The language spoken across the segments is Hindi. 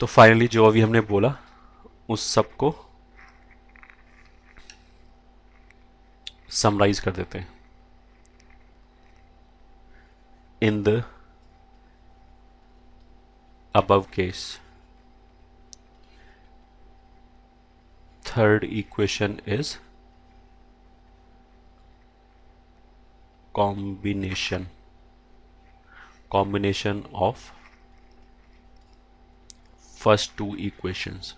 तो फाइनली जो अभी हमने बोला उस सब को समराइज कर देते हैं. In the above case, third equation is combination of first two equations.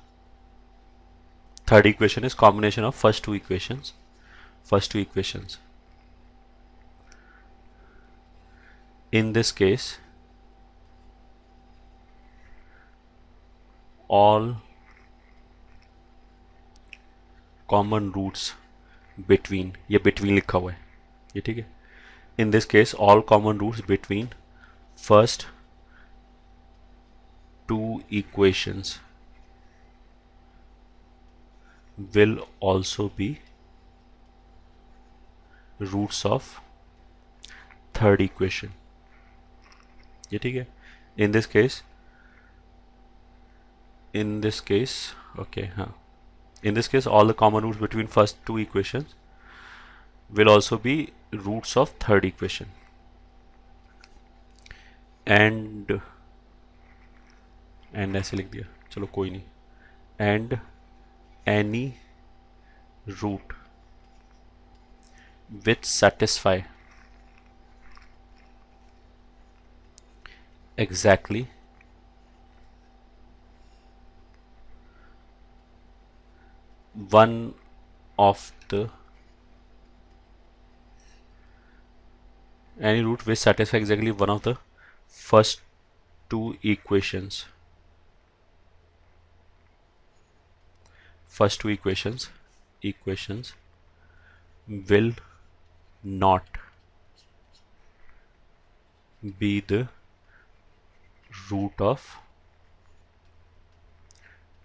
Third equation is combination of first two equations. In this case, all common roots between, ये between लिखा हुआ है, ये ठीक है. In this case, all common roots between first two equations will also be roots of third equation. ये ठीक है. In this case, okay, हाँ. In this case, all the common roots between first two equations will also be roots of third equation. And ऐसे लिख दिया, चलो कोई नहीं. And any root which satisfy exactly one of the any root which satisfy exactly one of the first two equations will not be the root of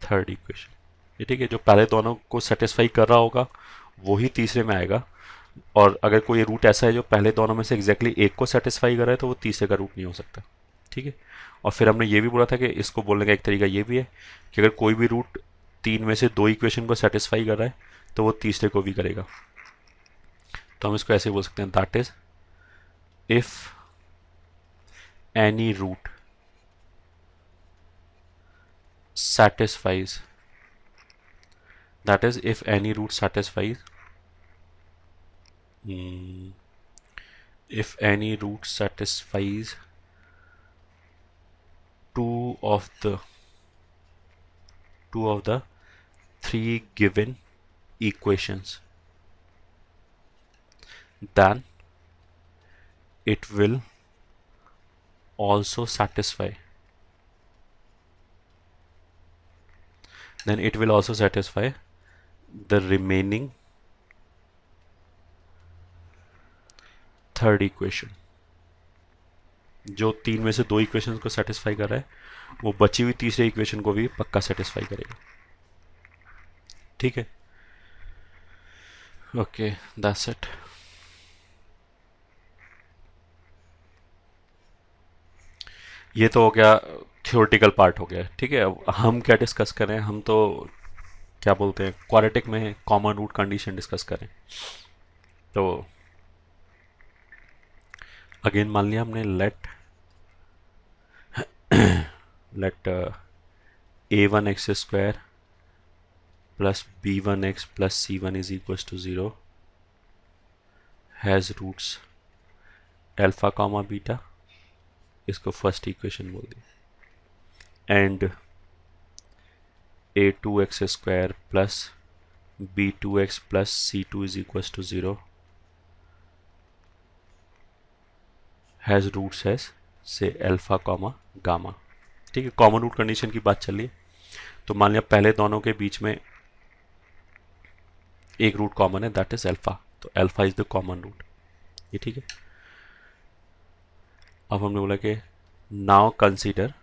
third equation. ये ठीक है. जो पहले दोनों को सेटिस्फाई कर रहा होगा वही तीसरे में आएगा. और अगर कोई रूट ऐसा है जो पहले दोनों में से एग्जैक्टली एक को सेटिस्फाई कर रहा है तो वो तीसरे का रूट नहीं हो सकता. ठीक है. और फिर हमने ये भी बोला था कि इसको बोलने का एक तरीका ये भी है कि अगर कोई भी रूट तीन में से दो इक्वेशन को सेटिस्फाई कर रहा है तो वो तीसरे को भी करेगा. तो हम इसको ऐसे बोल सकते हैं, that is if any root satisfies, that is if any root satisfies if any root satisfies two of the three given equations, then it will also satisfy the remaining third equation. जो तीन में से दो इक्वेशन को सेटिस्फाई कर रहा है वो बची हुई तीसरे इक्वेशन को भी पक्का सेटिस्फाई करेगा. ठीक है. Okay, that's it. ये तो हो गया, थ्योरेटिकल पार्ट हो गया. ठीक है. अब हम क्या डिस्कस करें, हम तो क्या बोलते हैं क्वाड्रेटिक में कॉमन रूट कंडीशन डिस्कस करें. तो अगेन मान लिया हमने let a1x square plus b1x plus c1 is equal to 0 has roots alpha comma beta. इसको फर्स्ट इक्वेशन बोल दी. And a2x square plus b2x plus c2 is equal to 0 has roots has से अल्फा कॉमा गामा. ठीक है. कॉमन रूट कंडीशन की बात चल रही है. तो मान लिया पहले दोनों के बीच में एक रूट कॉमन है, दैट इज अल्फा. तो alpha is the common root. ये ठीक है. अब हमने बोला कि now consider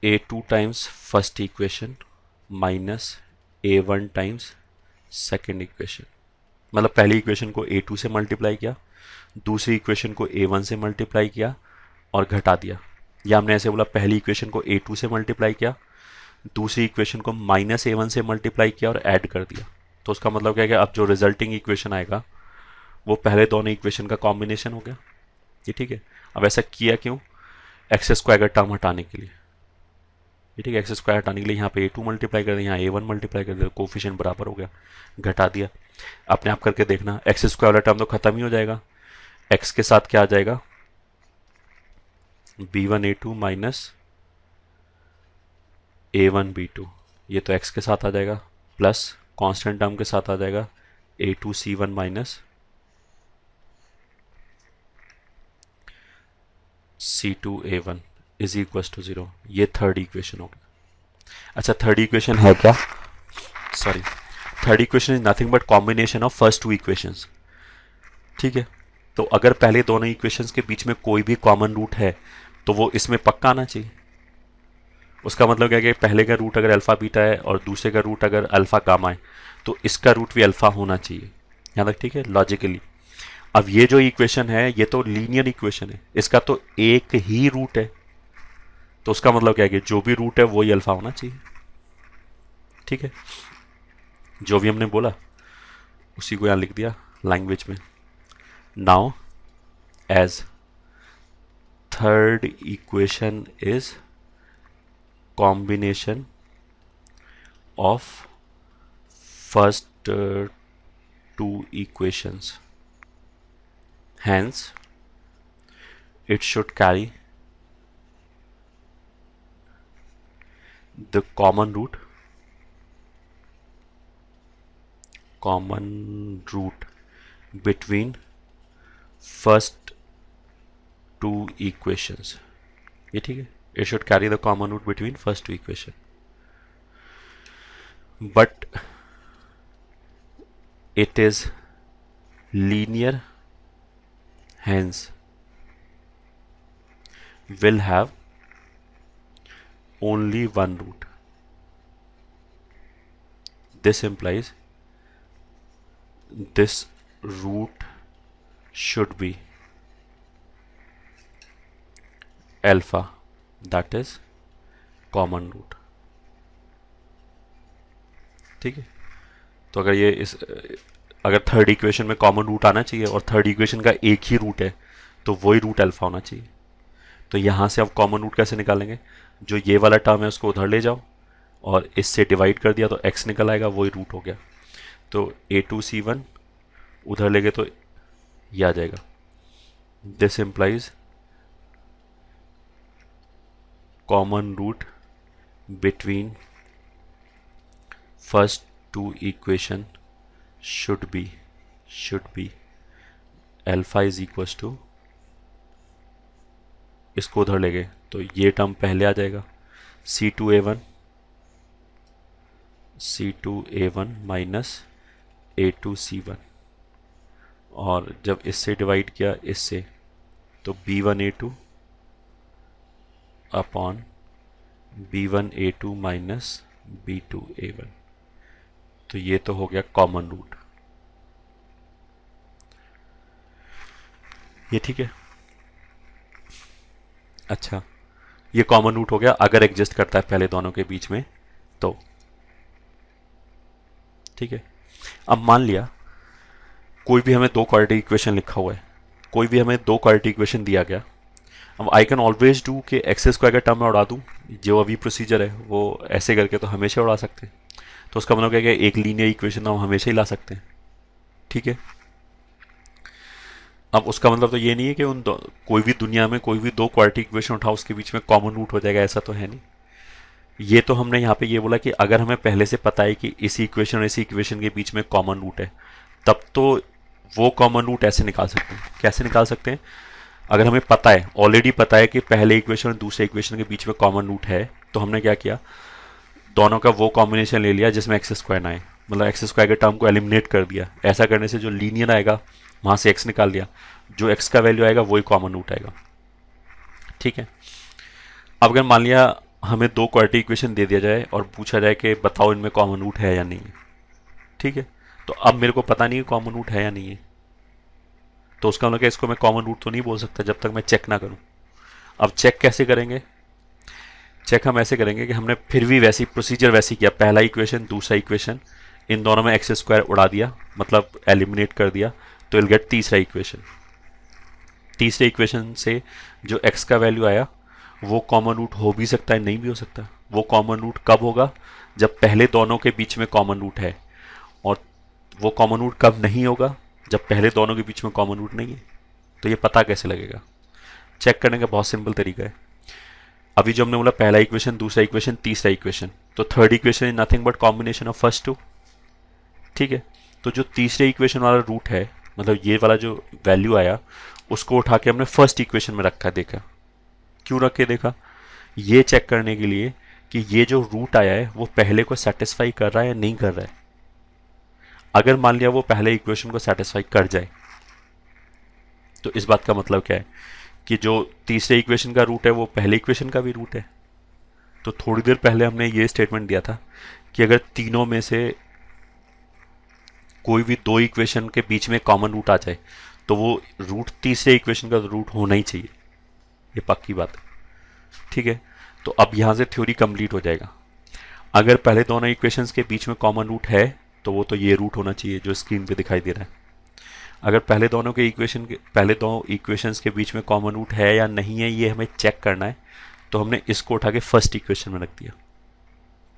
a2 times first equation minus a1 times second equation. मतलब पहली इक्वेशन को A2 से मल्टीप्लाई किया, दूसरी इक्वेशन को A1 से मल्टीप्लाई किया और घटा दिया, या हमने ऐसे बोला पहली इक्वेशन को A2 से मल्टीप्लाई किया, दूसरी इक्वेशन को -A1 से मल्टीप्लाई किया और ऐड कर दिया। तो उसका मतलब क्या है कि अब जो रिजल्टिंग इक्वेशन आएगा वो पहले दोनों इक्वेशन का कॉम्बिनेशन हो गया। ये ठीक है। अब ऐसा किया क्यों? एक्स स्क्वायर का टर्म हटाने के लिए। ये ठीक है, एक्स स्क्वायर हटाने के लिए यहाँ पे A2 मल्टीप्लाई कर दिया, यहाँ A1 मल्टीप्लाई कर दिया, कोफिशिएंट बराबर हो गया, घटा दिया। अपने आप करके देखना, एक्स स्क्वायर वाला टर्म तो खत्म ही हो जाएगा। एक्स के साथ क्या आ जाएगा? B1 A2 minus A1 B2, ये तो एक्स के साथ आ जाएगा, प्लस कांस्टेंट टर्म के साथ आ जाएगा A2 C1 minus C2 A1 is equal to 0। ये थर्ड इक्वेशन हो गया। अच्छा, थर्ड इक्वेशन है क्या? Sorry, third equation is nothing but combination of first two equations. ठीक है, तो अगर पहले दोनों इक्वेशंस के बीच में कोई भी कॉमन रूट है तो वो इसमें पक्का आना चाहिए। उसका मतलब क्या है कि पहले का रूट अगर अल्फा बीटा है और दूसरे का रूट अगर अल्फा गामा है तो इसका रूट भी अल्फा होना चाहिए। यहाँ तक ठीक है लॉजिकली। अब ये जो इक्वेशन है ये तो लीनियर इक्वेशन है, इसका तो एक ही रूट है, तो उसका मतलब क्या है कि जो भी रूट है वही अल्फा होना चाहिए। ठीक है, जो भी हमने बोला उसी को यहां लिख दिया लैंग्वेज में। Now as third equation is combination of first two equations, hence it should carry the common root between first two equations। ये ठीक है, it should carry the common root between first two equation, but it is linear, hence will have only one root। This implies this root should be alpha, that is common root। ठीक है, तो अगर ये अगर थर्ड इक्वेशन में कॉमन रूट आना चाहिए और थर्ड इक्वेशन का एक ही रूट है तो वही रूट अल्फा होना चाहिए। तो यहाँ से अब कॉमन रूट कैसे निकालेंगे? जो ये वाला टर्म है उसको उधर ले जाओ और इससे डिवाइड कर दिया तो x निकल आएगा, वही रूट हो गया। तो A2C1 उधर ले गए तो ये आ जाएगा। This implies common root between first two equation should be alpha is equals to, इसको उधर ले गए तो ये टर्म पहले आ जाएगा C2A1 माइनस A2C1, और जब इससे डिवाइड किया इससे तो B1A2 upon B1A2 minus B2A1, तो ये तो हो गया कॉमन रूट। ये ठीक है। अच्छा, ये कॉमन रूट हो गया अगर एग्जिस्ट करता है पहले दोनों के बीच में तो। ठीक है, अब मान लिया कोई भी हमें दो क्वाड्रेटिक इक्वेशन लिखा हुआ है, कोई भी हमें दो क्वाड्रेटिक इक्वेशन दिया गया। अब आई कैन ऑलवेज डू कि एक्स स्क्वायर का टर्म में उड़ा दूं, जो अभी प्रोसीजर है वो ऐसे करके तो हमेशा उड़ा सकते हैं। तो उसका मतलब क्या है कि एक लीनियर इक्वेशन हम हमेशा ही ला सकते हैं। ठीक है, अब उसका मतलब तो ये नहीं है कि कोई भी दुनिया में कोई भी दो क्वाड्रेटिक इक्वेशन उठाओ उसके बीच में कॉमन रूट हो जाएगा, ऐसा तो है नहीं। ये तो हमने यहाँ पे ये बोला कि अगर हमें पहले से पता है कि इसी इक्वेशन और इसी इक्वेशन के बीच में कॉमन रूट है तब तो वो कॉमन रूट ऐसे निकाल सकते हैं। कैसे निकाल सकते हैं? अगर हमें पता है, ऑलरेडी पता है कि पहले इक्वेशन और दूसरे इक्वेशन के बीच में कॉमन रूट है, तो हमने क्या किया, दोनों का वो कॉम्बिनेशन ले लिया जिसमें एक्स स्क्वायर ना आए, मतलब एक्स स्क्वायर के टर्म को एलिमिनेट कर दिया। ऐसा करने से जो लीनियर आएगा वहां से एक्स निकाल दिया, जो एक्स का वैल्यू आएगा वही कॉमन रूट आएगा। ठीक है, अब अगर मान लिया हमें दो क्वाड्रेटिक इक्वेशन दे दिया जाए और पूछा जाए कि बताओ इनमें कॉमन रूट है या नहीं है, ठीक है, तो अब मेरे को पता नहीं कॉमन रूट है या नहीं है, तो उसका मतलब इसको मैं कॉमन रूट तो नहीं बोल सकता जब तक मैं चेक ना करूं। अब चेक कैसे करेंगे? चेक हम ऐसे करेंगे कि हमने फिर भी वैसी प्रोसीजर वैसी किया, पहला इक्वेशन दूसरा इक्वेशन, इन दोनों में एक्स स्क्वायर उड़ा दिया, मतलब एलिमिनेट कर दिया, तो विल गेट तीसरा इक्वेशन। तीसरे इक्वेशन से जो एक्स का वैल्यू आया वो कॉमन रूट हो भी सकता है, नहीं भी हो सकता। वो कॉमन रूट कब होगा? जब पहले दोनों के बीच में कॉमन रूट है। और वो कॉमन रूट कब नहीं होगा? जब पहले दोनों के बीच में कॉमन रूट नहीं है। तो ये पता कैसे लगेगा? चेक करने का बहुत सिंपल तरीका है। अभी जो हमने बोला पहला इक्वेशन दूसरा इक्वेशन तीसरा इक्वेशन, तो third equation is nothing but combination of first two. ठीक है, तो जो तीसरे इक्वेशन वाला रूट है, मतलब ये वाला जो वैल्यू आया, उसको उठा के हमने फर्स्ट इक्वेशन में रखा। देखा क्यों रख के देखा? ये चेक करने के लिए कि ये जो रूट आया है वो पहले को सेटिस्फाई कर रहा है या नहीं कर रहा है। अगर मान लिया वो पहले इक्वेशन को सेटिस्फाई कर जाए, तो इस बात का मतलब क्या है कि जो तीसरे इक्वेशन का रूट है वो पहले इक्वेशन का भी रूट है। तो थोड़ी देर पहले हमने ये स्टेटमेंट दिया था कि अगर तीनों में से कोई भी दो इक्वेशन के बीच में कॉमन रूट आ जाए तो वो रूट तीसरे इक्वेशन का रूट होना ही चाहिए। ये पक्की बात है। ठीक है, तो अब यहां से थ्योरी कंप्लीट हो जाएगा। अगर पहले दोनों इक्वेशंस के बीच में कॉमन रूट है तो वो तो ये रूट होना चाहिए जो स्क्रीन पे दिखाई दे रहा है। अगर पहले दो इक्वेशंस के बीच में कॉमन रूट है या नहीं है ये हमें चेक करना है, तो हमने इसको उठा के फर्स्ट इक्वेशन में रख दिया।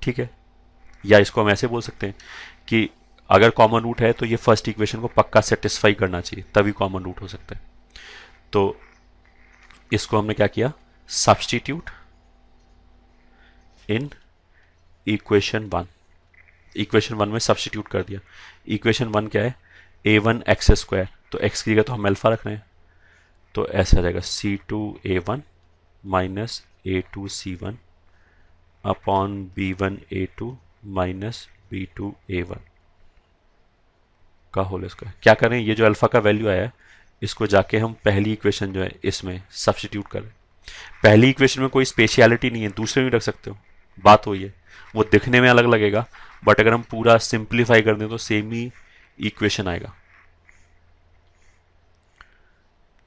ठीक है, या इसको हम ऐसे बोल सकते हैं कि अगर कॉमन रूट है तो ये फर्स्ट इक्वेशन को पक्का सेटिस्फाई करना चाहिए, तभी कॉमन रूट हो सकता है। तो इसको हमने क्या किया? Substitute in equation one. Equation one में सब्स्टिट्यूट कर दिया। इक्वेशन वन क्या है? ए वन एक्स स्क्वायर, तो एक्स की जगह तो हम अल्फा रख रहे हैं, तो ऐसा आ जाएगा C two A one minus A two C one upon B one A two minus B two A one का होल स्क्वायर। क्या करें? ये जो अल्फा का वैल्यू आया है इसको जाके हम पहली इक्वेशन जो है इसमें सब्स्टिट्यूट करें। पहली इक्वेशन में कोई स्पेशलिटी नहीं है, दूसरे में रख सकते हो। बात वही है, वो दिखने में अलग लगेगा बट अगर हम पूरा सिंप्लीफाई कर दें तो सेम ही इक्वेशन आएगा।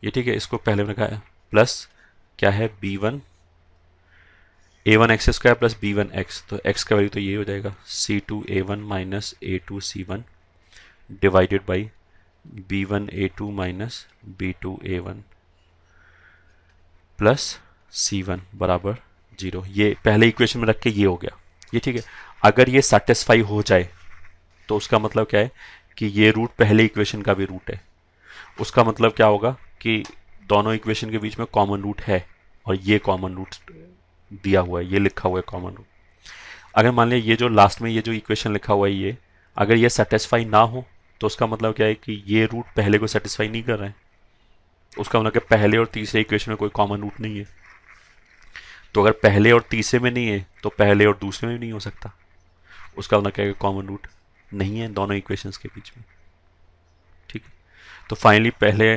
ये ठीक है, इसको पहले में रखा है प्लस क्या है? B one A one X square plus B one X, तो एक्स का वैल्यू तो ये हो जाएगा C two A one minus A two C one divided by B one A two minus B two A one plus C one बराबर जीरो। ये पहले इक्वेशन में रख के ये हो गया। ये ठीक है, अगर ये सेटिस्फाई हो जाए तो उसका मतलब क्या है कि ये रूट पहले इक्वेशन का भी रूट है। उसका मतलब क्या होगा कि दोनों इक्वेशन के बीच में कॉमन रूट है और ये कॉमन रूट दिया हुआ है, ये लिखा हुआ है कॉमन रूट। अगर मान लिया ये जो लास्ट में ये जो इक्वेशन लिखा हुआ है ये अगर ये सेटिस्फाई ना हो तो उसका मतलब क्या है कि ये रूट पहले को सेटिस्फाई नहीं कर रहा है। उसका मतलब कि पहले और तीसरे इक्वेशन में कोई कॉमन रूट नहीं है। तो अगर पहले और तीसरे में नहीं है तो पहले और दूसरे में भी नहीं हो सकता। उसका मतलब क्या है? कॉमन रूट नहीं है दोनों इक्वेशंस के बीच में। ठीक है, तो फाइनली पहले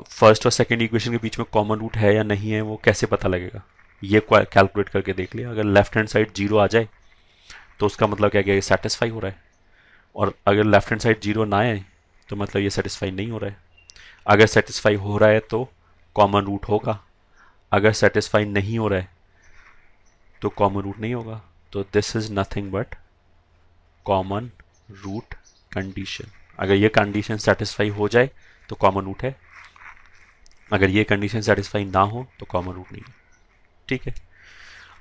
फर्स्ट और सेकंड इक्वेशन के बीच में कॉमन रूट है या नहीं है वो कैसे पता लगेगा? ये कैलकुलेट करके देख लिया। अगर लेफ्ट हैंड साइड जीरो आ जाए तो उसका मतलब क्या ये सेटिस्फाई हो रहा है, और अगर लेफ्ट हैंड साइड जीरो ना आए तो मतलब ये सेटिस्फाई नहीं हो रहा है। अगर सेटिस्फाई हो रहा है तो कॉमन रूट होगा, अगर सेटिस्फाई नहीं हो रहा है तो कॉमन रूट नहीं होगा। तो this is nothing but common root condition. अगर ये कंडीशन सेटिस्फाई हो जाए तो कॉमन रूट है, अगर ये कंडीशन सेटिस्फाई ना हो तो कॉमन रूट नहीं है। ठीक है,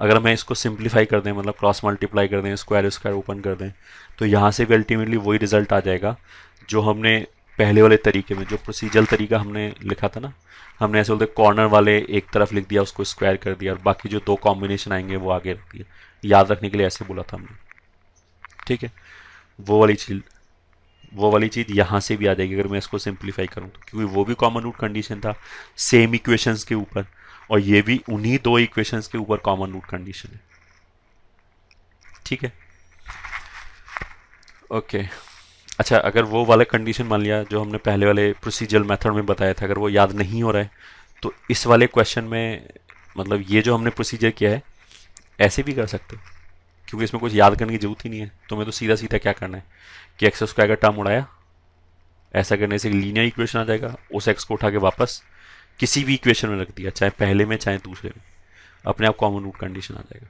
अगर मैं इसको सिंप्लीफाई कर दें, मतलब क्रॉस मल्टीप्लाई कर दें, स्क्वायर स्क्वायर ओपन कर दें, तो यहाँ से भी अल्टीमेटली वही रिजल्ट आ जाएगा जो हमने पहले वाले तरीके में, जो प्रोसीजरल तरीका हमने लिखा था ना, हमने ऐसे बोलते कॉर्नर वाले एक तरफ लिख दिया उसको स्क्वायर कर दिया और बाकी जो दो कॉम्बिनेशन आएंगे वो आगे रख दिया। याद रखने के लिए ऐसे बोला था हमने। ठीक है, वो वाली चीज़ यहाँ से भी आ जाएगी अगर मैं इसको सिंप्लीफाई करूँ तो, क्योंकि वो भी कॉमन रूट कंडीशन था सेम इक्वेशंस के ऊपर, और ये भी उन्हीं दो इक्वेशंस के ऊपर कॉमन रूट कंडीशन है। ठीक है, ओके। अच्छा, अगर वो वाला कंडीशन मान लिया जो हमने पहले वाले प्रोसीजरल मेथड में बताया था, अगर वो याद नहीं हो रहा है तो इस वाले क्वेश्चन में, मतलब ये जो हमने प्रोसीजर किया है ऐसे भी कर सकते हो। क्योंकि इसमें कुछ याद करने की जरूरत ही नहीं है। तुम्हें तो सीधा सीधा क्या करना है कि एक्स स्क्वायर का टर्म उड़ाया, ऐसा करने से लीनियर इक्वेशन आ जाएगा, उस एक्स को उठा के वापस किसी भी इक्वेशन में रख दिया, चाहे पहले में चाहे दूसरे में, अपने आप कॉमन रूट कंडीशन आ जाएगा।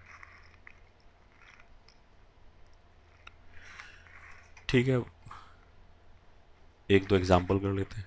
ठीक है, एक दो एग्जाम्पल कर लेते हैं।